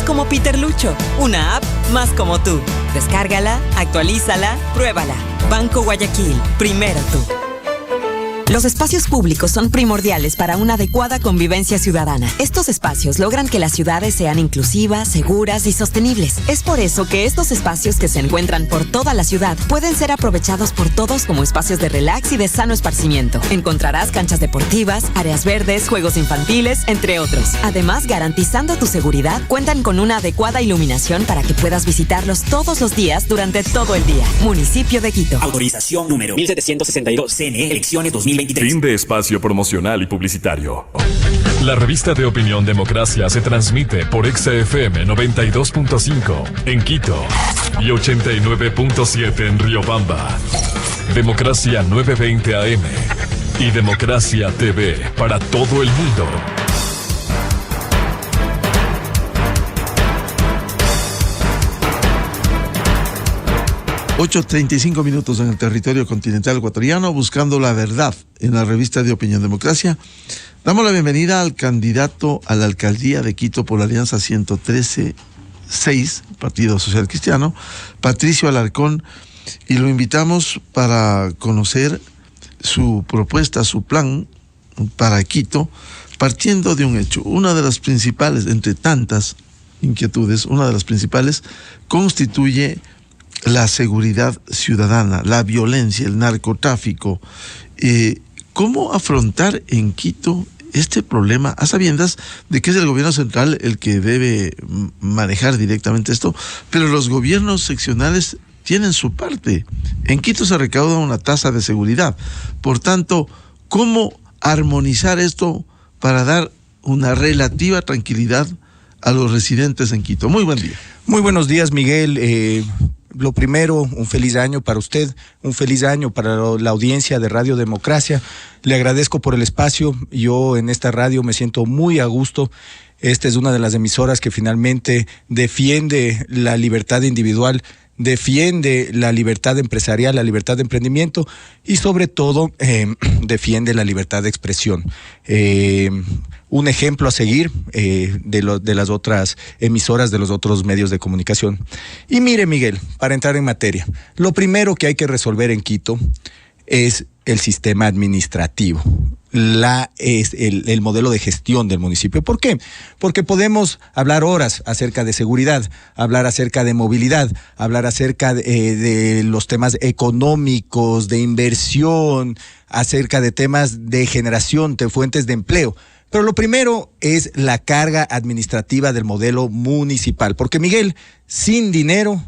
como Peter Lucho, una app más como tú. Descárgala, actualízala, pruébala. Banco Guayaquil, primero tú. Los espacios públicos son primordiales para una adecuada convivencia ciudadana. Estos espacios logran que las ciudades sean inclusivas, seguras y sostenibles. Es por eso que estos espacios que se encuentran por toda la ciudad pueden ser aprovechados por todos como espacios de relax y de sano esparcimiento. Encontrarás canchas deportivas, áreas verdes, juegos infantiles, entre otros. Además, garantizando tu seguridad, cuentan con una adecuada iluminación para que puedas visitarlos todos los días durante todo el día. Municipio de Quito. Autorización número 1762. CNE, elecciones 2023. Fin de espacio promocional y publicitario. La revista de opinión Democracia se transmite por XFM 92.5 en Quito y 89.7 en Riobamba. Democracia 920 AM y Democracia TV para todo el mundo. (8:35) en el territorio continental ecuatoriano, buscando la verdad en la revista de Opinión Democracia. Damos la bienvenida al candidato a la alcaldía de Quito por la Alianza 113-6, Partido Social Cristiano, Patricio Alarcón, y lo invitamos para conocer su propuesta, su plan para Quito, partiendo de un hecho. Una de las principales, entre tantas inquietudes, una de las principales constituye la seguridad ciudadana, la violencia, el narcotráfico. ¿Cómo afrontar en Quito este problema a sabiendas de que es el gobierno central el que debe manejar directamente esto, pero los gobiernos seccionales tienen su parte? En Quito se recauda una tasa de seguridad. Por tanto, ¿cómo armonizar esto para dar una relativa tranquilidad a los residentes en Quito? Muy buen día. Muy buenos días, Miguel. Lo primero, un feliz año para usted, un feliz año para la audiencia de Radio Democracia. Le agradezco por el espacio. Yo en esta radio me siento muy a gusto. Esta es una de las emisoras que finalmente defiende la libertad individual, defiende la libertad empresarial, la libertad de emprendimiento y sobre todo defiende la libertad de expresión. Un ejemplo a seguir de las otras emisoras, de los otros medios de comunicación. Y mire, Miguel, para entrar en materia, lo primero que hay que resolver en Quito es el sistema administrativo, el modelo de gestión del municipio. ¿Por qué? Porque podemos hablar horas acerca de seguridad, hablar acerca de movilidad, hablar acerca de los temas económicos, de inversión, acerca de temas de generación de fuentes de empleo. Pero lo primero es la carga administrativa del modelo municipal, porque Miguel, sin dinero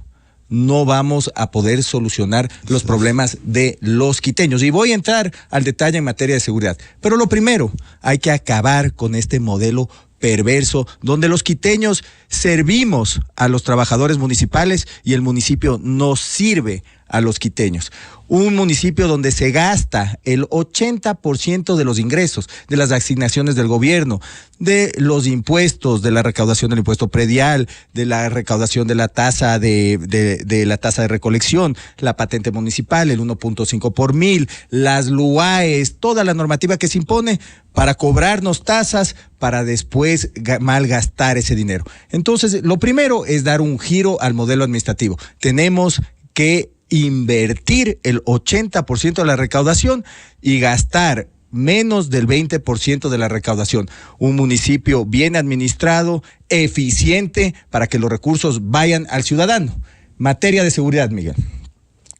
no vamos a poder solucionar los problemas de los quiteños. Y voy a entrar al detalle en materia de seguridad. Pero lo primero, hay que acabar con este modelo perverso donde los quiteños servimos a los trabajadores municipales y el municipio nos sirve a los quiteños. Un municipio donde se gasta el 80% de los ingresos, de las asignaciones del gobierno, de los impuestos, de la recaudación del impuesto predial, de la recaudación de la tasa de la tasa de recolección, la patente municipal, el 1.5 por mil, las LUAES, toda la normativa que se impone para cobrarnos tasas para después malgastar ese dinero. Entonces, lo primero es dar un giro al modelo administrativo. Tenemos que invertir el 80% de la recaudación y gastar menos del 20% de la recaudación. Un municipio bien administrado, eficiente, para que los recursos vayan al ciudadano. Materia de seguridad, Miguel.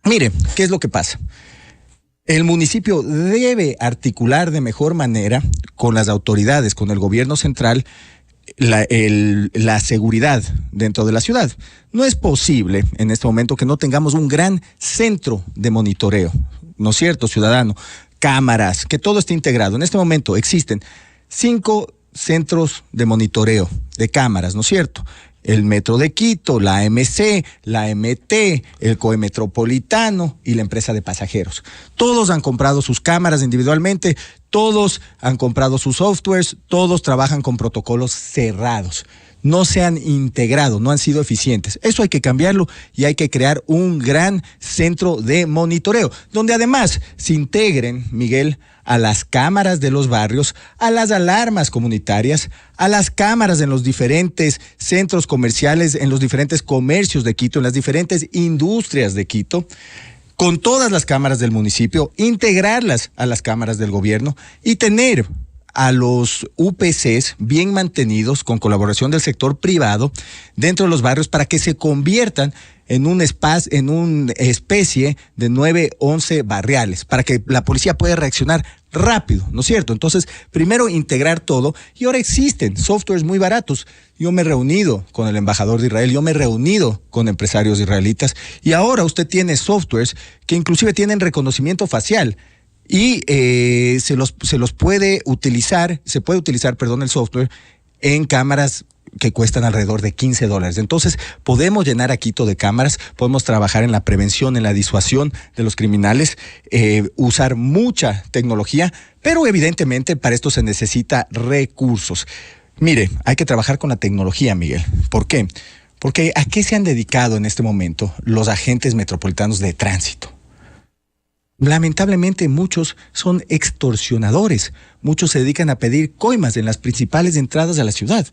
Mire, ¿qué es lo que pasa? El municipio debe articular de mejor manera con las autoridades, con el gobierno central, la seguridad dentro de la ciudad. No es posible en este momento que no tengamos un gran centro de monitoreo, ¿no es cierto, ciudadano? Cámaras, que todo esté integrado. En este momento existen 5 centros de monitoreo de cámaras, ¿no es cierto? El Metro de Quito, la AMC, la MT, el COE Metropolitano y la empresa de pasajeros. Todos han comprado sus cámaras individualmente, todos han comprado sus softwares, todos trabajan con protocolos cerrados. no se han integrado, no han sido eficientes. Eso hay que cambiarlo y hay que crear un gran centro de monitoreo, donde además se integren, Miguel, a las cámaras de los barrios, a las alarmas comunitarias, a las cámaras en los diferentes centros comerciales, en los diferentes comercios de Quito, en las diferentes industrias de Quito, con todas las cámaras del municipio, integrarlas a las cámaras del gobierno y tener a los UPCs bien mantenidos con colaboración del sector privado dentro de los barrios para que se conviertan en una especie de 911 barriales, para que la policía pueda reaccionar rápido, ¿no es cierto? Entonces, primero integrar todo, y ahora existen softwares muy baratos. Yo me he reunido con el embajador de Israel, yo me he reunido con empresarios israelitas, y ahora usted tiene softwares que inclusive tienen reconocimiento facial, y se puede utilizar el software en cámaras que cuestan alrededor de $15. Entonces, podemos llenar a Quito de cámaras, podemos trabajar en la prevención, en la disuasión de los criminales, usar mucha tecnología, pero evidentemente para esto se necesita recursos. Mire, hay que trabajar con la tecnología, Miguel. ¿Por qué? Porque ¿a qué se han dedicado en este momento los agentes metropolitanos de tránsito? Lamentablemente muchos son extorsionadores, muchos se dedican a pedir coimas en las principales entradas a la ciudad.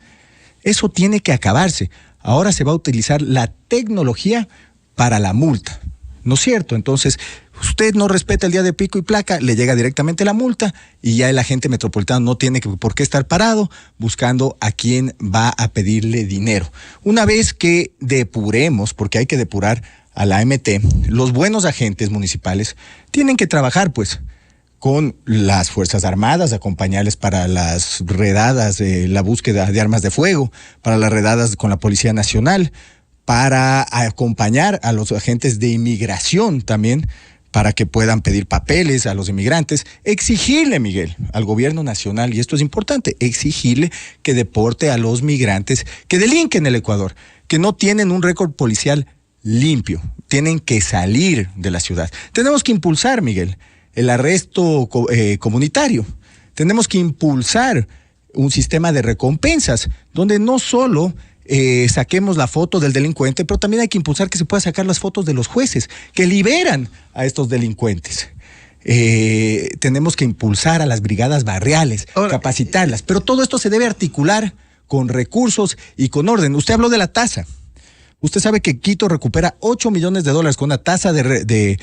Eso tiene que acabarse. Ahora se va a utilizar la tecnología para la multa, ¿no es cierto? Entonces, usted no respeta el día de pico y placa, le llega directamente la multa y ya el agente metropolitano no tiene por qué estar parado buscando a quién va a pedirle dinero. Una vez que depuremos, porque hay que depurar a la AMT, los buenos agentes municipales tienen que trabajar, pues, con las Fuerzas Armadas, acompañarles para las redadas, la búsqueda de armas de fuego, para las redadas con la Policía Nacional, para acompañar a los agentes de inmigración también, para que puedan pedir papeles a los inmigrantes, exigirle, Miguel, al gobierno nacional, y esto es importante, exigirle que deporte a los migrantes que delinquen en el Ecuador, que no tienen un récord policial limpio, tienen que salir de la ciudad. Tenemos que impulsar, Miguel, el arresto comunitario. Tenemos que impulsar un sistema de recompensas donde no solo saquemos la foto del delincuente, pero también hay que impulsar que se pueda sacar las fotos de los jueces que liberan a estos delincuentes. Tenemos que impulsar a las brigadas barriales, capacitarlas, pero todo esto se debe articular con recursos y con orden. Usted habló de la tasa. Usted sabe que Quito recupera $8 millones con una tasa de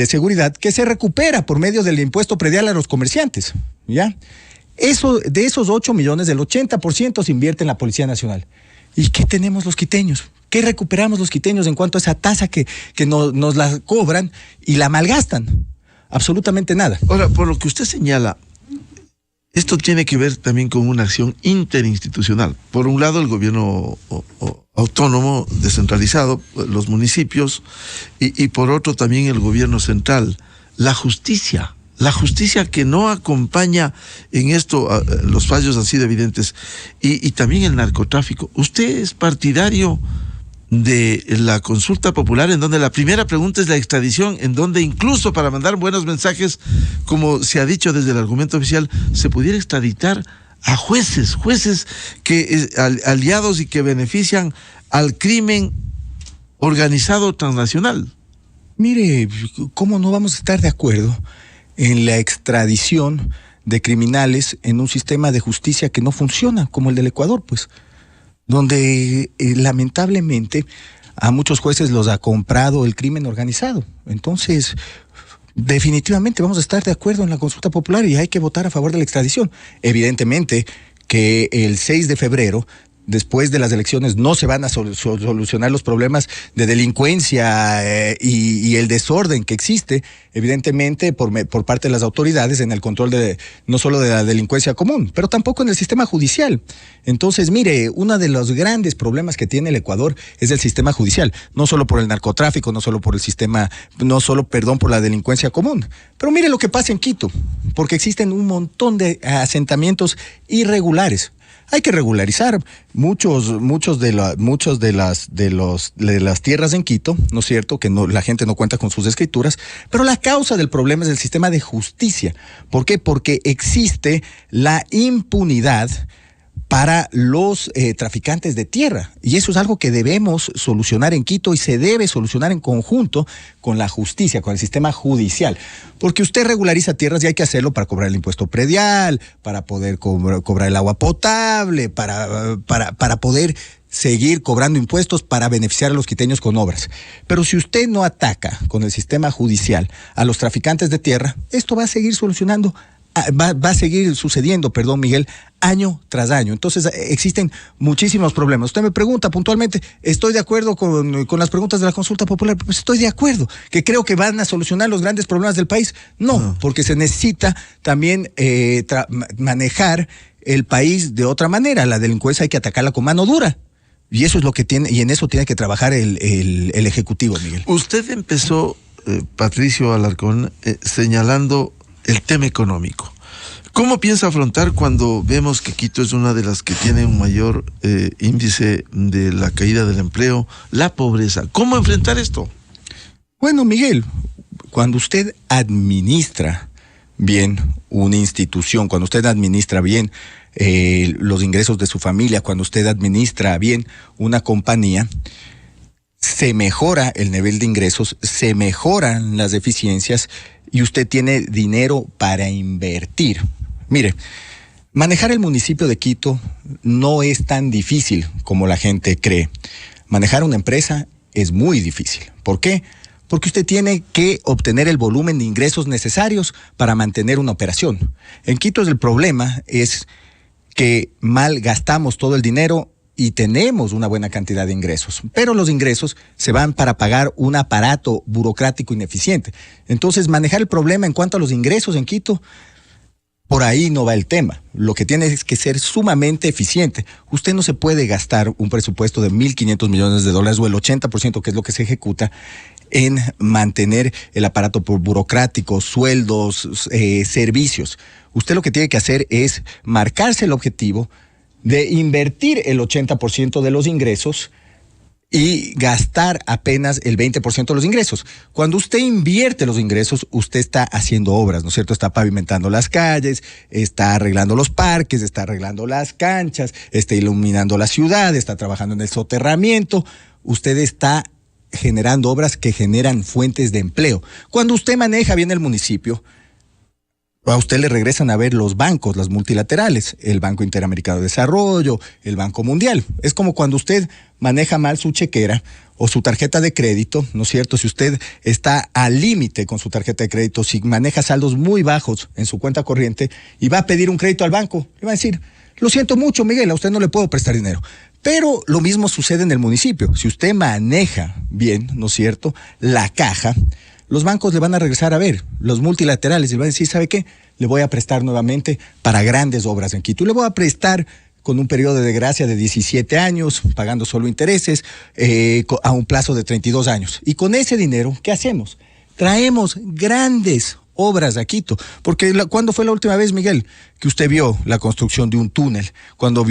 seguridad que se recupera por medio del impuesto predial a los comerciantes, ¿ya? De esos 8 millones, el 80% se invierte en la Policía Nacional. ¿Y qué tenemos los quiteños? ¿Qué recuperamos los quiteños en cuanto a esa tasa que nos la cobran y la malgastan? Absolutamente nada. Ahora, por lo que usted señala, esto tiene que ver también con una acción interinstitucional. Por un lado, el gobierno autónomo, descentralizado, los municipios, y por otro también el gobierno central. La justicia que no acompaña en esto los fallos así de evidentes, y también el narcotráfico. ¿Usted es partidario de la consulta popular, en donde la primera pregunta es la extradición, en donde incluso para mandar buenos mensajes, como se ha dicho desde el argumento oficial, se pudiera extraditar a jueces que aliados y que benefician al crimen organizado transnacional? Mire, ¿cómo no vamos a estar de acuerdo en la extradición de criminales en un sistema de justicia que no funciona, como el del Ecuador, pues? Donde lamentablemente a muchos jueces los ha comprado el crimen organizado. Entonces, definitivamente vamos a estar de acuerdo en la consulta popular y hay que votar a favor de la extradición. Evidentemente que el 6 de febrero, después de las elecciones, no se van a solucionar los problemas de delincuencia y el desorden que existe, evidentemente, por parte de las autoridades en el control no solo de la delincuencia común, pero tampoco en el sistema judicial. Entonces, mire, uno de los grandes problemas que tiene el Ecuador es el sistema judicial, no solo por el narcotráfico, no solo por por la delincuencia común. Pero mire lo que pasa en Quito, porque existen un montón de asentamientos irregulares. Hay que regularizar muchos de las tierras en Quito, ¿no es cierto? Que la gente no cuenta con sus escrituras, pero la causa del problema es el sistema de justicia. ¿Por qué? Porque existe la impunidad para los traficantes de tierra. Y eso es algo que debemos solucionar en Quito y se debe solucionar en conjunto con la justicia, con el sistema judicial. Porque usted regulariza tierras y hay que hacerlo para cobrar el impuesto predial, para poder cobrar el agua potable, para poder seguir cobrando impuestos para beneficiar a los quiteños con obras. Pero si usted no ataca con el sistema judicial a los traficantes de tierra, esto va a seguir va a seguir sucediendo, Miguel, año tras año. Entonces existen muchísimos problemas. Usted me pregunta puntualmente, ¿estoy de acuerdo con las preguntas de la consulta popular? Pues estoy de acuerdo, que creo que van a solucionar los grandes problemas del país. No, porque se necesita también manejar el país de otra manera. La delincuencia hay que atacarla con mano dura. Y eso es lo que tiene, y en eso tiene que trabajar el Ejecutivo, Miguel. Usted empezó, Patricio Alarcón, señalando el tema económico. ¿Cómo piensa afrontar cuando vemos que Quito es una de las que tiene un mayor índice de la caída del empleo, la pobreza? ¿Cómo enfrentar esto? Bueno, Miguel, cuando usted administra bien una institución, cuando usted administra bien los ingresos de su familia, cuando usted administra bien una compañía, se mejora el nivel de ingresos, se mejoran las eficiencias y usted tiene dinero para invertir. Mire, manejar el municipio de Quito no es tan difícil como la gente cree. Manejar una empresa es muy difícil. ¿Por qué? Porque usted tiene que obtener el volumen de ingresos necesarios para mantener una operación. En Quito el problema es que mal gastamos todo el dinero y tenemos una buena cantidad de ingresos, pero los ingresos se van para pagar un aparato burocrático ineficiente. Entonces, manejar el problema en cuanto a los ingresos en Quito, por ahí no va el tema. Lo que tiene es que ser sumamente eficiente. Usted no se puede gastar un presupuesto de $1.500 millones o el 80%, que es lo que se ejecuta, en mantener el aparato burocrático, sueldos, servicios. Usted lo que tiene que hacer es marcarse el objetivo de invertir el 80% de los ingresos y gastar apenas el 20% de los ingresos. Cuando usted invierte los ingresos, usted está haciendo obras, ¿no es cierto? Está pavimentando las calles, está arreglando los parques, está arreglando las canchas, está iluminando la ciudad, está trabajando en el soterramiento. Usted está generando obras que generan fuentes de empleo. Cuando usted maneja bien el municipio, a usted le regresan a ver los bancos, las multilaterales, el Banco Interamericano de Desarrollo, el Banco Mundial. Es como cuando usted maneja mal su chequera o su tarjeta de crédito, ¿no es cierto? Si usted está al límite con su tarjeta de crédito, si maneja saldos muy bajos en su cuenta corriente y va a pedir un crédito al banco, le va a decir, lo siento mucho, Miguel, a usted no le puedo prestar dinero. Pero lo mismo sucede en el municipio. Si usted maneja bien, ¿no es cierto?, la caja, los bancos le van a regresar a ver, los multilaterales, y le van a decir, ¿sabe qué? Le voy a prestar nuevamente para grandes obras en Quito. Le voy a prestar con un periodo de gracia de 17 años, pagando solo intereses, a un plazo de 32 años. Y con ese dinero, ¿qué hacemos? Traemos grandes obras a Quito. Porque ¿cuándo fue la última vez, Miguel, que usted vio la construcción de un túnel? ¿Cuándo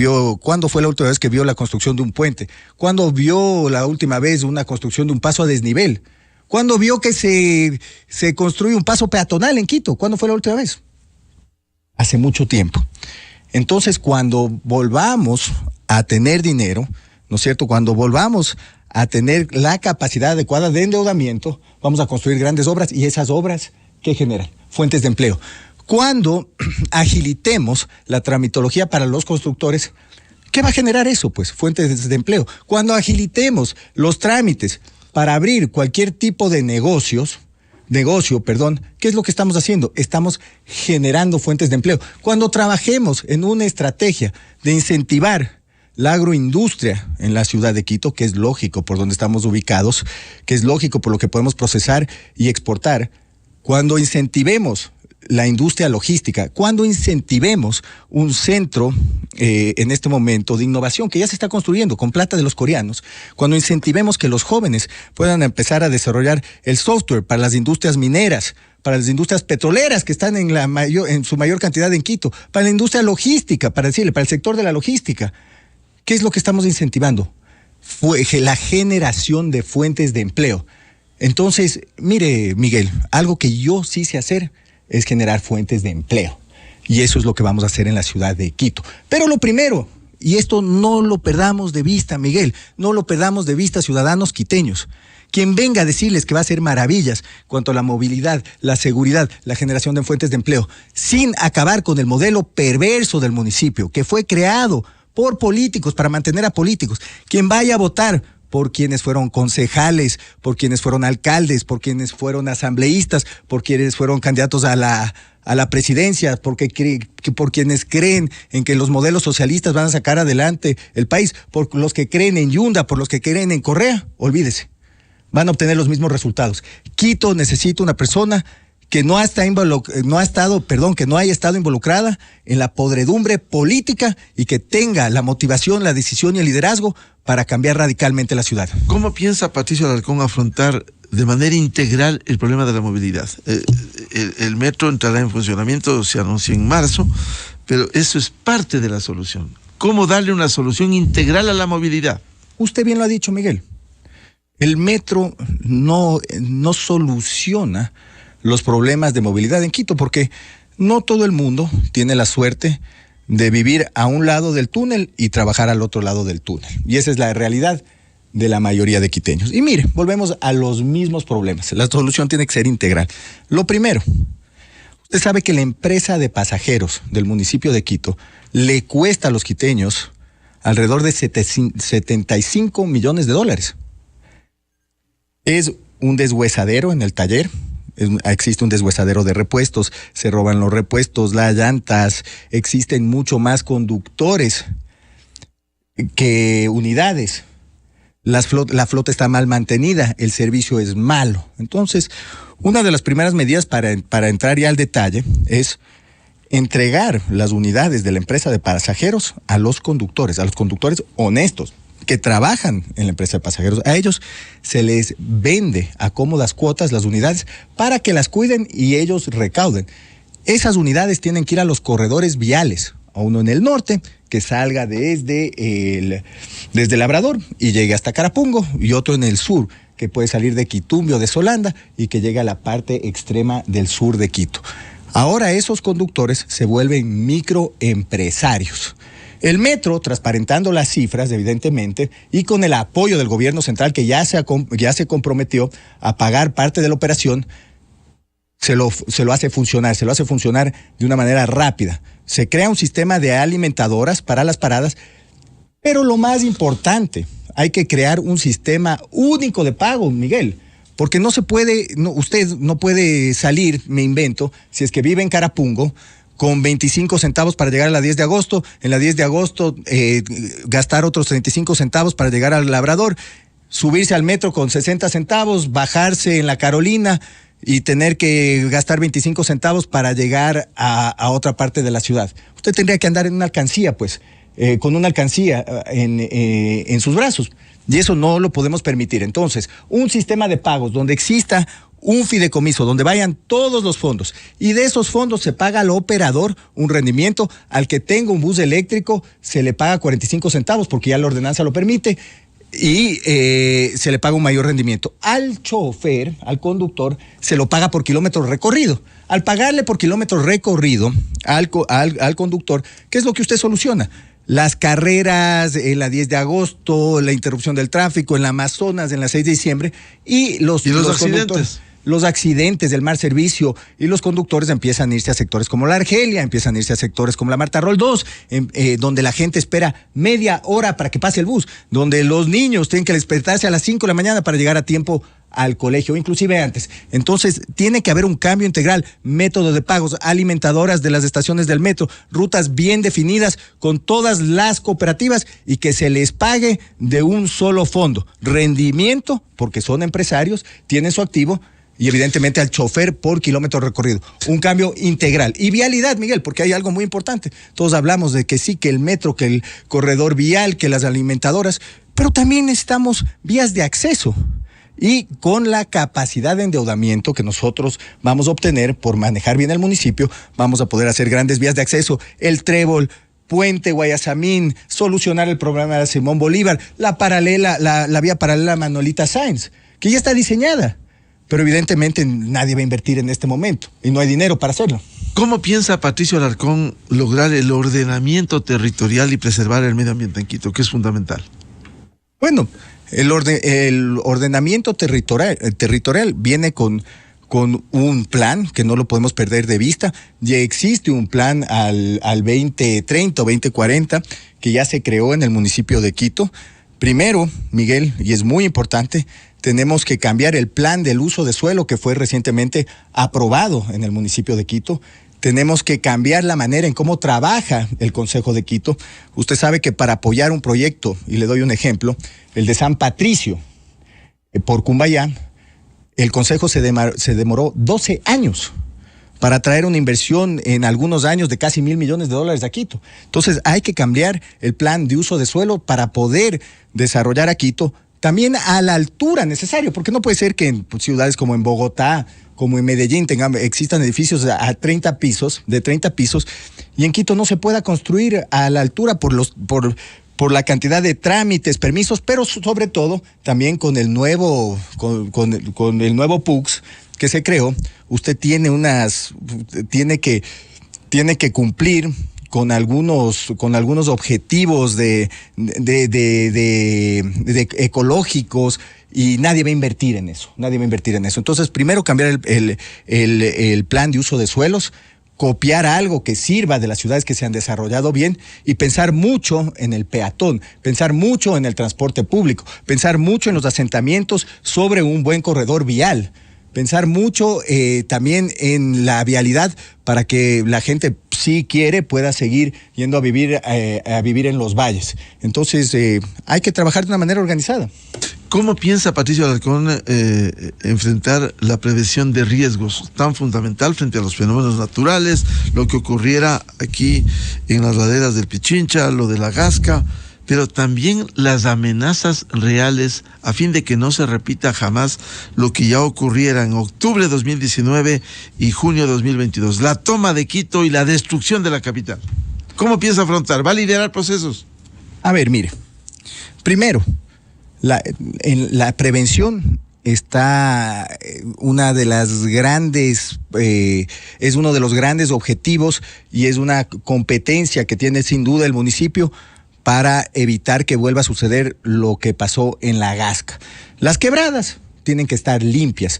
fue la última vez que vio la construcción de un puente? ¿Cuándo vio la última vez una construcción de un paso a desnivel? ¿Cuándo vio que se construye un paso peatonal en Quito? ¿Cuándo fue la última vez? Hace mucho tiempo. Entonces, cuando volvamos a tener dinero, ¿no es cierto? Cuando volvamos a tener la capacidad adecuada de endeudamiento, vamos a construir grandes obras y esas obras, ¿qué generan? Fuentes de empleo. Cuando agilitemos la tramitología para los constructores, ¿qué va a generar eso? Pues fuentes de empleo. Cuando agilitemos los trámites para abrir cualquier tipo de negocio, ¿qué es lo que estamos haciendo? Estamos generando fuentes de empleo. Cuando trabajemos en una estrategia de incentivar la agroindustria en la ciudad de Quito, que es lógico por donde estamos ubicados, que es lógico por lo que podemos procesar y exportar, cuando incentivemos la industria logística, cuando incentivemos un centro en este momento de innovación que ya se está construyendo con plata de los coreanos, cuando incentivemos que los jóvenes puedan empezar a desarrollar el software para las industrias mineras, para las industrias petroleras que están en su mayor cantidad en Quito, para la industria logística, para el sector de la logística, ¿qué es lo que estamos incentivando? La generación de fuentes de empleo. Entonces, mire, Miguel, algo que yo sí sé hacer es generar fuentes de empleo. Y eso es lo que vamos a hacer en la ciudad de Quito. Pero lo primero, Y esto no lo perdamos de vista, Miguel, no lo perdamos de vista, ciudadanos quiteños. Quien venga a decirles que va a hacer maravillas cuanto a la movilidad, la seguridad, la generación de fuentes de empleo, sin acabar con el modelo perverso del municipio, que fue creado por políticos, para mantener a políticos. Quien vaya a votar por quienes fueron concejales, por quienes fueron alcaldes, por quienes fueron asambleístas, por quienes fueron candidatos a la presidencia, por quienes creen en que los modelos socialistas van a sacar adelante el país, por los que creen en Yunda, por los que creen en Correa, olvídese. Van a obtener los mismos resultados. Quito necesita una persona que no haya estado involucrada en la podredumbre política y que tenga la motivación, la decisión y el liderazgo para cambiar radicalmente la ciudad. ¿Cómo piensa Patricio Alarcón afrontar de manera integral el problema de la movilidad? El metro entrará en funcionamiento, se anunció en marzo, pero eso es parte de la solución. ¿Cómo darle una solución integral a la movilidad? Usted bien lo ha dicho, Miguel. El metro no soluciona los problemas de movilidad en Quito, porque no todo el mundo tiene la suerte de vivir a un lado del túnel y trabajar al otro lado del túnel. Y esa es la realidad de la mayoría de quiteños. Y mire, volvemos a los mismos problemas. La solución tiene que ser integral. Lo primero, usted sabe que la empresa de pasajeros del municipio de Quito le cuesta a los quiteños alrededor de 75 millones de dólares. Es un deshuesadero en el taller. Existe un deshuesadero de repuestos, se roban los repuestos, las llantas, existen mucho más conductores que unidades. La flota está mal mantenida, el servicio es malo. Entonces, una de las primeras medidas para entrar ya al detalle es entregar las unidades de la empresa de pasajeros a los conductores honestos, que trabajan en la empresa de pasajeros. A ellos se les vende a cómodas cuotas las unidades para que las cuiden y ellos recauden. Esas unidades tienen que ir a los corredores viales, a uno en el norte, que salga desde Labrador y llegue hasta Carapungo, y otro en el sur, que puede salir de Quitumbe o de Solanda y que llegue a la parte extrema del sur de Quito. Ahora esos conductores se vuelven microempresarios. El metro, transparentando las cifras, evidentemente, y con el apoyo del gobierno central, que ya se comprometió a pagar parte de la operación, se lo hace funcionar de una manera rápida. Se crea un sistema de alimentadoras para las paradas, pero lo más importante, hay que crear un sistema único de pago, Miguel. Porque usted no puede salir, me invento, si es que vive en Carapungo, con 25 centavos para llegar a la 10 de agosto, en la 10 de agosto gastar otros 35 centavos para llegar al Labrador, subirse al metro con 60 centavos, bajarse en la Carolina y tener que gastar 25 centavos para llegar a otra parte de la ciudad. Usted tendría que andar en una alcancía, con una alcancía en sus brazos, y eso no lo podemos permitir. Entonces, un sistema de pagos donde exista un fideicomiso, donde vayan todos los fondos, y de esos fondos se paga al operador un rendimiento. Al que tenga un bus eléctrico se le paga 45 centavos porque ya la ordenanza lo permite, y se le paga un mayor rendimiento. Al chofer, al conductor, se lo paga por kilómetro recorrido. Al pagarle por kilómetro recorrido al conductor, ¿qué es lo que usted soluciona? Las carreras en la 10 de agosto, la interrupción del tráfico en la Amazonas, en la 6 de diciembre, y los accidentes. Los accidentes del mal servicio, y los conductores empiezan a irse a sectores como la Argelia, empiezan a irse a sectores como la Marta Rol 2, donde la gente espera media hora para que pase el bus, donde los niños tienen que despertarse a las 5 de la mañana para llegar a tiempo al colegio, inclusive antes. Entonces, tiene que haber un cambio integral, método de pagos, alimentadoras de las estaciones del metro, rutas bien definidas con todas las cooperativas y que se les pague de un solo fondo. Rendimiento, porque son empresarios, tienen su activo, y evidentemente al chofer por kilómetro recorrido. Un cambio integral. Y vialidad, Miguel, porque hay algo muy importante. Todos hablamos de que sí, que el metro, que el corredor vial, que las alimentadoras, pero también necesitamos vías de acceso. Y con la capacidad de endeudamiento que nosotros vamos a obtener por manejar bien el municipio, vamos a poder hacer grandes vías de acceso. El Trébol, Puente Guayasamín, solucionar el problema de Simón Bolívar, la vía paralela Manolita Sáenz, que ya está diseñada. Pero evidentemente nadie va a invertir en este momento y no hay dinero para hacerlo. ¿Cómo piensa Patricio Alarcón lograr el ordenamiento territorial y preservar el medio ambiente en Quito, que es fundamental? Bueno, el ordenamiento territorial viene con un plan que no lo podemos perder de vista. Ya existe un plan al 2030 o 2040 que ya se creó en el municipio de Quito. Primero, Miguel, y es muy importante, tenemos que cambiar el plan del uso de suelo que fue recientemente aprobado en el municipio de Quito. Tenemos que cambiar la manera en cómo trabaja el Consejo de Quito. Usted sabe que para apoyar un proyecto, y le doy un ejemplo, el de San Patricio, por Cumbayá, el Consejo se demoró 12 años para traer una inversión en algunos años de casi $1,000 millones a Quito. Entonces hay que cambiar el plan de uso de suelo para poder desarrollar a Quito también a la altura necesaria, porque no puede ser que en ciudades como en Bogotá, como en Medellín, existan edificios de 30 pisos, y en Quito no se pueda construir a la altura por la cantidad de trámites, permisos, pero sobre todo también con el nuevo PUCS que se creó. Usted tiene que cumplir con algunos objetivos de ecológicos, y nadie va a invertir en eso. Entonces, primero cambiar el plan de uso de suelos, copiar algo que sirva de las ciudades que se han desarrollado bien y pensar mucho en el peatón, pensar mucho en el transporte público, pensar mucho en los asentamientos sobre un buen corredor vial, pensar mucho también en la vialidad para que la gente, si quiere, pueda seguir yendo a vivir en los valles. Entonces, hay que trabajar de una manera organizada. ¿Cómo piensa Patricio Alarcón enfrentar la prevención de riesgos tan fundamental frente a los fenómenos naturales, lo que ocurriera aquí en las laderas del Pichincha, lo de la Gasca, pero también las amenazas reales a fin de que no se repita jamás lo que ya ocurriera en octubre de 2019 y junio de 2022, la toma de Quito y la destrucción de la capital? ¿Cómo piensa afrontar? ¿Va a liderar procesos? A ver, mire, primero, en la prevención está es uno de los grandes objetivos y es una competencia que tiene sin duda el municipio para evitar que vuelva a suceder lo que pasó en la Gasca. Las quebradas tienen que estar limpias.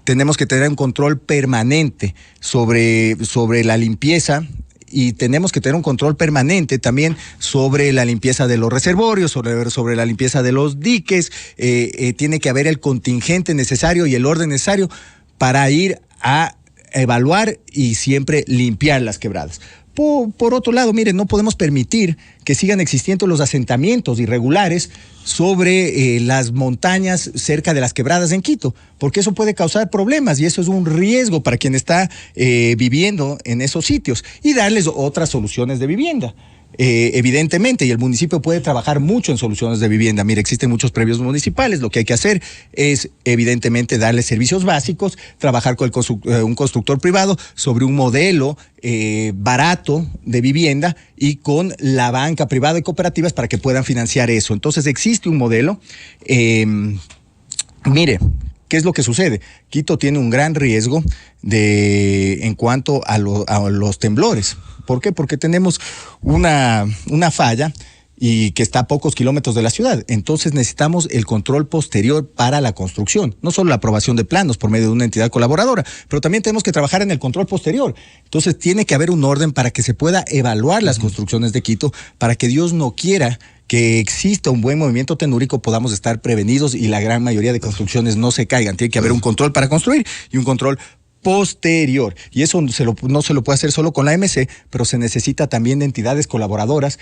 Tenemos que tener un control permanente sobre la limpieza, y tenemos que tener un control permanente también sobre la limpieza de los reservorios, sobre la limpieza de los diques. Tiene que haber el contingente necesario y el orden necesario para ir a evaluar y siempre limpiar las quebradas. Por otro lado, miren, no podemos permitir que sigan existiendo los asentamientos irregulares sobre las montañas cerca de las quebradas en Quito, porque eso puede causar problemas y eso es un riesgo para quien está viviendo en esos sitios, y darles otras soluciones de vivienda. Evidentemente, y el municipio puede trabajar mucho en soluciones de vivienda. Mire, existen muchos predios municipales. Lo que hay que hacer es, evidentemente, darles servicios básicos, trabajar con un constructor privado sobre un modelo barato de vivienda y con la banca privada y cooperativas para que puedan financiar eso. Entonces, existe un modelo. Mire, ¿qué es lo que sucede? Quito tiene un gran riesgo en cuanto a los temblores. ¿Por qué? Porque tenemos una falla y que está a pocos kilómetros de la ciudad. Entonces necesitamos el control posterior para la construcción. No solo la aprobación de planos por medio de una entidad colaboradora, pero también tenemos que trabajar en el control posterior. Entonces tiene que haber un orden para que se pueda evaluar las construcciones de Quito, para que Dios no quiera que exista un buen movimiento telúrico, podamos estar prevenidos y la gran mayoría de construcciones no se caigan. Tiene que haber un control para construir y un control posterior. Y eso no se lo puede hacer solo con la MC, pero se necesita también de entidades colaboradoras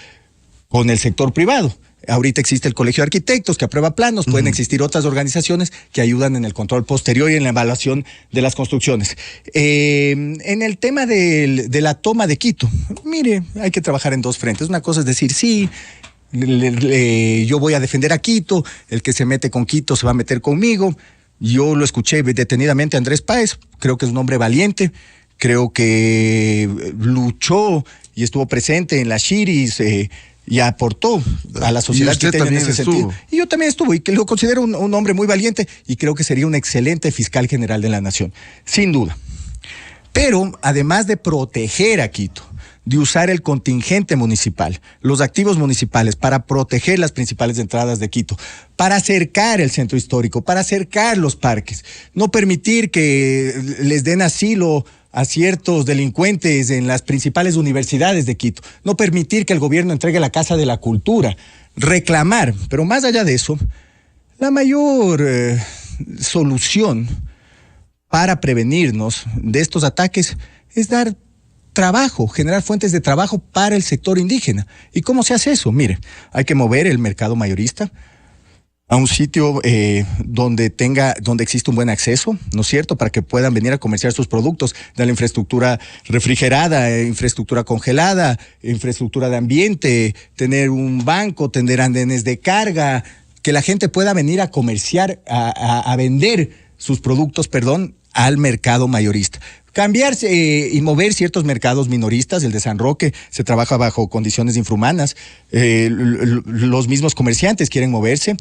con el sector privado. Ahorita existe el Colegio de Arquitectos que aprueba planos, pueden existir otras organizaciones que ayudan en el control posterior y en la evaluación de las construcciones. En el tema de la toma de Quito, mire, hay que trabajar en dos frentes. Una cosa es decir, sí, yo voy a defender a Quito, el que se mete con Quito se va a meter conmigo. Yo lo escuché detenidamente a Andrés Páez, creo que es un hombre valiente, creo que luchó y estuvo presente en las Shiris y aportó a la sociedad quiteña en ese sentido. Y yo también estuve, y que lo considero un hombre muy valiente y creo que sería un excelente fiscal general de la nación, sin duda. Pero además de proteger a Quito, de usar el contingente municipal, los activos municipales para proteger las principales entradas de Quito, para acercar el centro histórico, para acercar los parques, no permitir que les den asilo a ciertos delincuentes en las principales universidades de Quito, no permitir que el gobierno entregue la Casa de la Cultura, reclamar, pero más allá de eso, la mayor solución para prevenirnos de estos ataques es dar trabajo, generar fuentes de trabajo para el sector indígena. ¿Y cómo se hace eso? Mire, hay que mover el mercado mayorista a un sitio donde existe un buen acceso, ¿no es cierto?, para que puedan venir a comerciar sus productos, de la infraestructura refrigerada, infraestructura congelada, infraestructura de ambiente, tener un banco, tener andenes de carga, que la gente pueda venir a comerciar, a vender sus productos, al mercado mayorista. Cambiarse y mover ciertos mercados minoristas, el de San Roque se trabaja bajo condiciones infrahumanas, los mismos comerciantes quieren moverse,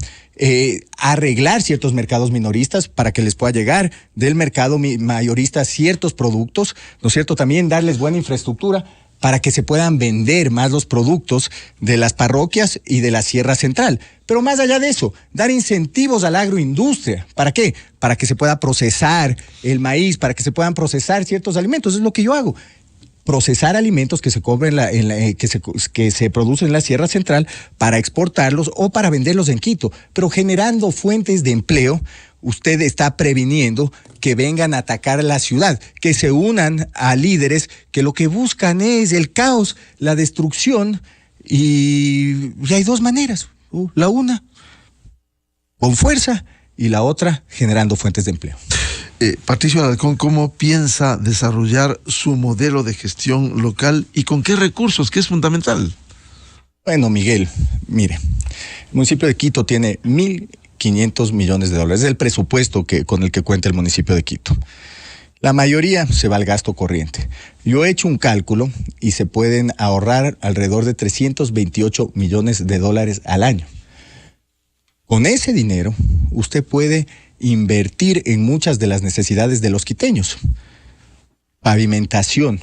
arreglar ciertos mercados minoristas para que les pueda llegar del mercado mayorista ciertos productos, ¿no es cierto? También darles buena infraestructura para que se puedan vender más los productos de las parroquias y de la Sierra Central. Pero más allá de eso, dar incentivos a la agroindustria. ¿Para qué? Para que se pueda procesar el maíz, para que se puedan procesar ciertos alimentos. Es lo que yo hago. Procesar alimentos que se cobren que se producen en la Sierra Central para exportarlos o para venderlos en Quito, pero generando fuentes de empleo. Usted está previniendo que vengan a atacar la ciudad, que se unan a líderes que lo que buscan es el caos, la destrucción, y hay dos maneras. La una, con fuerza, y la otra, generando fuentes de empleo. Patricio Alarcón, ¿cómo piensa desarrollar su modelo de gestión local y con qué recursos, que es fundamental? Bueno, Miguel, mire, el municipio de Quito tiene 1.500 millones de dólares, es el presupuesto con el que cuenta el municipio de Quito. La mayoría se va al gasto corriente. Yo he hecho un cálculo y se pueden ahorrar alrededor de 328 millones de dólares al año. Con ese dinero, usted puede invertir en muchas de las necesidades de los quiteños. Pavimentación.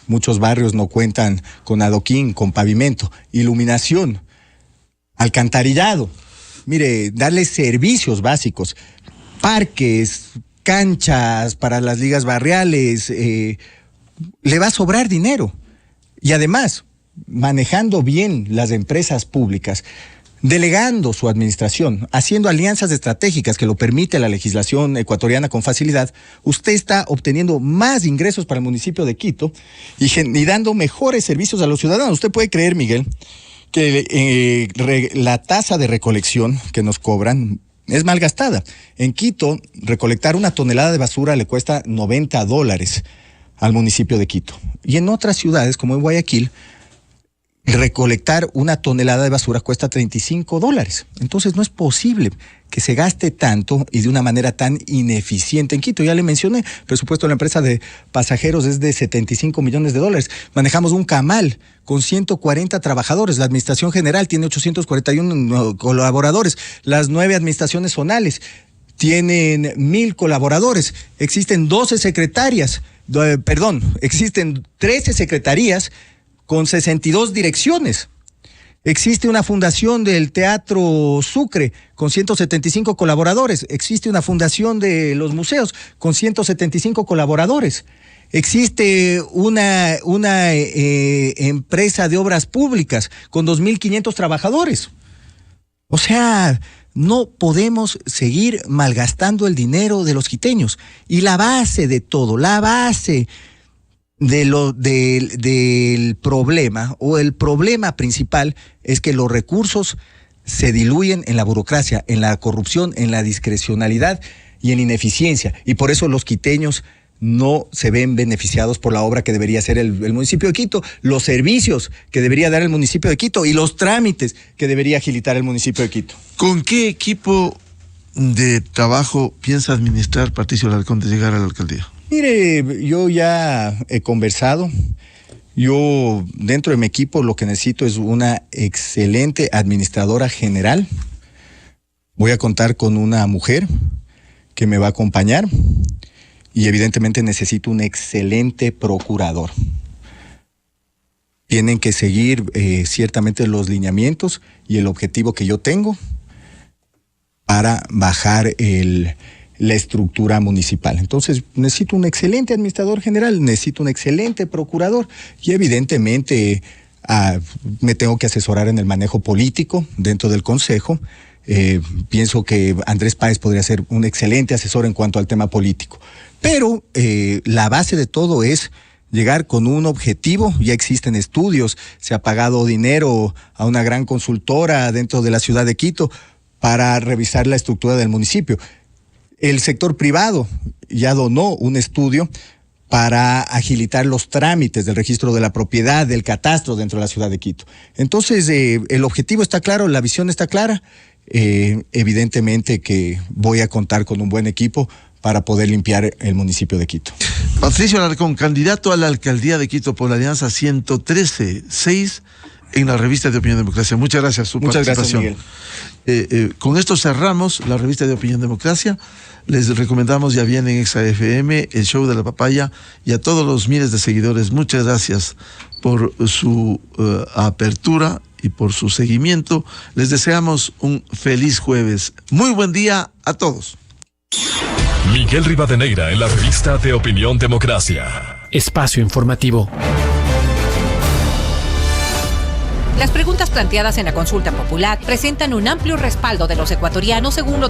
Muchos barrios no cuentan con adoquín, con pavimento. Iluminación. Alcantarillado. Mire, darles servicios básicos. Parques, canchas para las ligas barriales. Le va a sobrar dinero. Y además, manejando bien las empresas públicas, delegando su administración, haciendo alianzas estratégicas que lo permite la legislación ecuatoriana con facilidad, usted está obteniendo más ingresos para el municipio de Quito y dando mejores servicios a los ciudadanos. Usted puede creer, Miguel, que la tasa de recolección que nos cobran es malgastada. En Quito, recolectar una tonelada de basura le cuesta $90 al municipio de Quito. Y en otras ciudades, como en Guayaquil, recolectar una tonelada de basura cuesta $35. Entonces no es posible que se gaste tanto y de una manera tan ineficiente en Quito. Ya le mencioné, el presupuesto de la empresa de pasajeros es de $75 millones. Manejamos un camal con 140 trabajadores. La administración general tiene 841 colaboradores. Las 9 administraciones zonales tienen 1,000 colaboradores. Existen 12 secretarias, existen 13 secretarías con 62 direcciones. Existe una fundación del Teatro Sucre con 175 colaboradores. Existe una fundación de los museos con 175 colaboradores. Existe una empresa de obras públicas con 2.500 trabajadores. O sea, no podemos seguir malgastando el dinero de los quiteños. Y la base de todo, la base del problema, o el problema principal, es que los recursos se diluyen en la burocracia, en la corrupción, en la discrecionalidad y en ineficiencia. Y por eso los quiteños no se ven beneficiados por la obra que debería hacer el municipio de Quito, los servicios que debería dar el municipio de Quito y los trámites que debería agilitar el municipio de Quito. ¿Con qué equipo de trabajo piensa administrar Patricio Alarcón de llegar a la alcaldía? Mire, yo ya he conversado. Yo, dentro de mi equipo, lo que necesito es una excelente administradora general. Voy a contar con una mujer que me va a acompañar y evidentemente necesito un excelente procurador. Tienen que seguir ciertamente los lineamientos y el objetivo que yo tengo para bajar la estructura municipal. Entonces, necesito un excelente administrador general, necesito un excelente procurador y evidentemente me tengo que asesorar en el manejo político dentro del Consejo. Pienso que Andrés Páez podría ser un excelente asesor en cuanto al tema político. Pero la base de todo es llegar con un objetivo. Ya existen estudios, se ha pagado dinero a una gran consultora dentro de la ciudad de Quito para revisar la estructura del municipio. El sector privado ya donó un estudio para agilitar los trámites del registro de la propiedad, del catastro dentro de la ciudad de Quito. Entonces, el objetivo está claro, la visión está clara. Evidentemente que voy a contar con un buen equipo para poder limpiar el municipio de Quito. Patricio Alarcón, candidato a la alcaldía de Quito por la Alianza 113-6 en la revista de Opinión Democracia. Muchas gracias por su participación. Muchas gracias, Miguel. Con esto cerramos la revista de Opinión Democracia. Les recomendamos, ya viene en Exa FM, el show de la papaya, y a todos los miles de seguidores, muchas gracias por su apertura y por su seguimiento. Les deseamos un feliz jueves. Muy buen día a todos. Miguel Rivadeneira en la revista de Opinión Democracia. Espacio informativo. Las preguntas planteadas en la consulta popular presentan un amplio respaldo de los ecuatorianos según lo